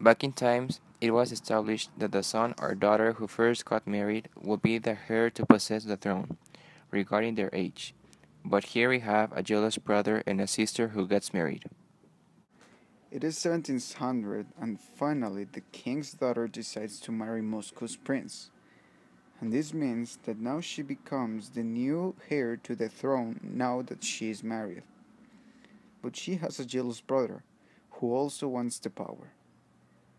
Back in times, it was established that the son or daughter who first got married would be the heir to possess the throne, regarding their age. But here we have a jealous brother and a sister who gets married. It is 1700, and finally the king's daughter decides to marry Moscow's prince. And this means that now she becomes the new heir to the throne now that she is married. But she has a jealous brother who also wants the power.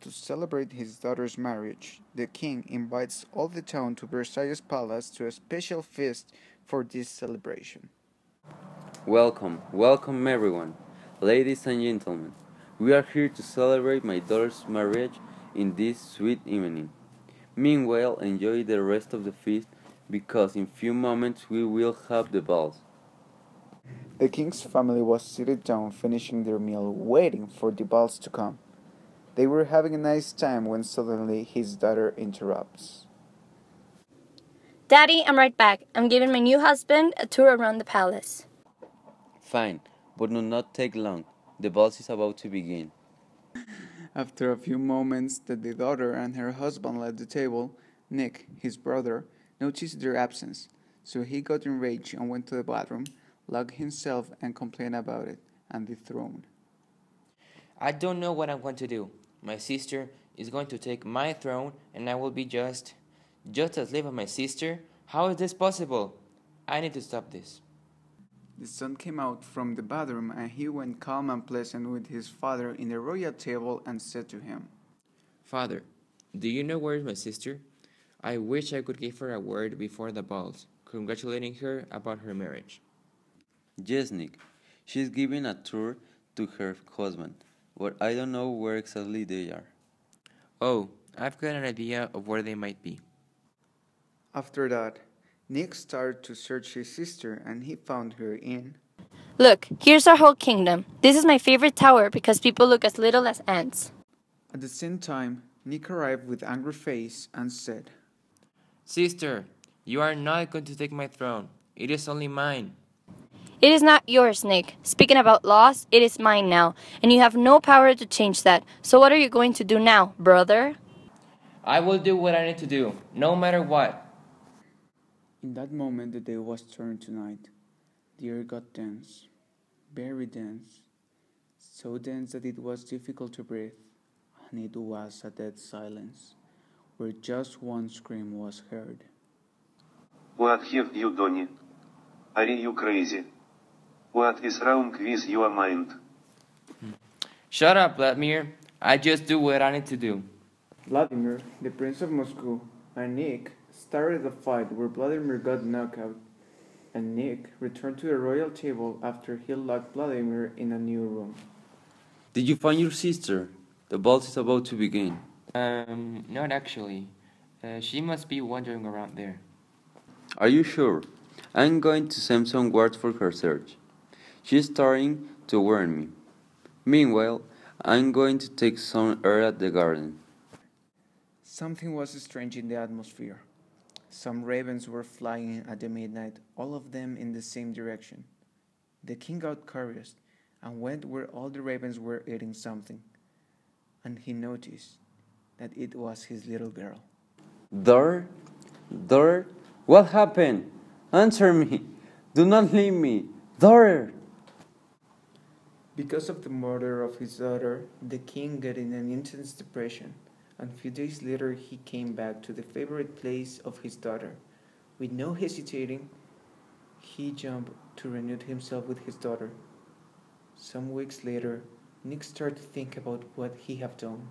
To celebrate his daughter's marriage, the king invites all the town to Versailles Palace to a special feast for this celebration. Welcome, welcome everyone. Ladies and gentlemen, we are here to celebrate my daughter's marriage in this sweet evening. Meanwhile, enjoy the rest of the feast because in few moments we will have the balls. The king's family was seated down finishing their meal, waiting for the balls to come. They were having a nice time when suddenly his daughter interrupts. Daddy, I'm right back. I'm giving my new husband a tour around the palace. Fine, but do not take long. The balls is about to begin. After a few moments that the daughter and her husband left the table, Nick, his brother, noticed their absence, so he got enraged and went to the bathroom, locked himself and complained about it, and the throne. I don't know what I'm going to do. My sister is going to take my throne and I will be just a slave of my sister? How is this possible? I need to stop this. The son came out from the bathroom and he went calm and pleasant with his father in the royal table and said to him, Father, do you know where is my sister? I wish I could give her a word before the balls, congratulating her about her marriage. Yes, Nick. She's giving a tour to her husband, but I don't know where exactly they are. Oh, I've got an idea of where they might be. After that, Nick started to search his sister and he found her in. Look, here's our whole kingdom. This is my favorite tower because people look as little as ants. At the same time, Nick arrived with angry face and said, Sister, you are not going to take my throne. It is only mine. It is not yours, Nick. Speaking about laws, it is mine now, and you have no power to change that. So what are you going to do now, brother? I will do what I need to do, no matter what. In that moment the day was turned to night. The air got dense, very dense, so dense that it was difficult to breathe, and it was a dead silence, where just one scream was heard. What have you done? Are you crazy? What is wrong with your mind? Shut up, Vladimir. I just do what I need to do. Vladimir, the Prince of Moscow, and Nick started a fight where Vladimir got knocked out, and Nick returned to the royal table after he locked Vladimir in a new room. Did you find your sister? The balls is about to begin. Not actually. She must be wandering around there. Are you sure? I'm going to send some guards for her search. She's starting to warn me. Meanwhile, I'm going to take some air at the garden. Something was strange in the atmosphere. Some ravens were flying at the midnight, all of them in the same direction. The king got curious and went where all the ravens were eating something, and he noticed that it was his little girl. Daughter, what happened? Answer me. Do not leave me. Daughter. Because of the murder of his daughter, the king got in an intense depression, and a few days later he came back to the favorite place of his daughter. With no hesitating, he jumped to renew himself with his daughter. Some weeks later, Nick started to think about what he had done,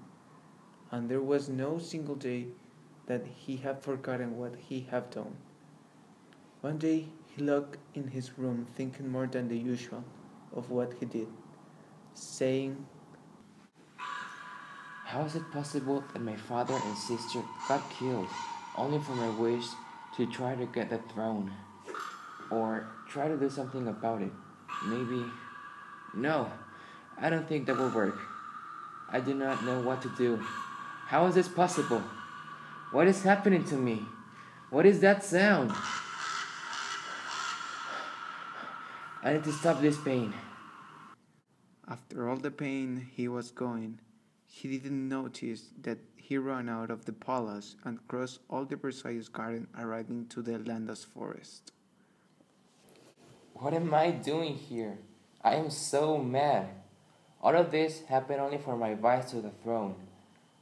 and there was no single day that he had forgotten what he had done. One day, he locked in his room thinking more than the usual of what he did, saying, How is it possible that my father and sister got killed only for my wish to try to get the throne? Or try to do something about it? Maybe. No, I don't think that will work. I do not know what to do. How is this possible? What is happening to me? What is that sound? I need to stop this pain. after all the pain he was going, He didn't notice that he ran out of the palace and crossed all the Versailles garden, arriving to the Landas forest. What am I doing here? I am so mad. All of this happened only for my rise to the throne.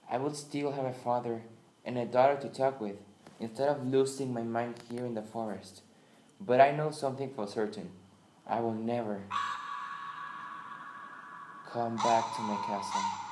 I would still have a father and a daughter to talk with, instead of losing my mind here in the forest. But I know something for certain. I will never come back to my castle.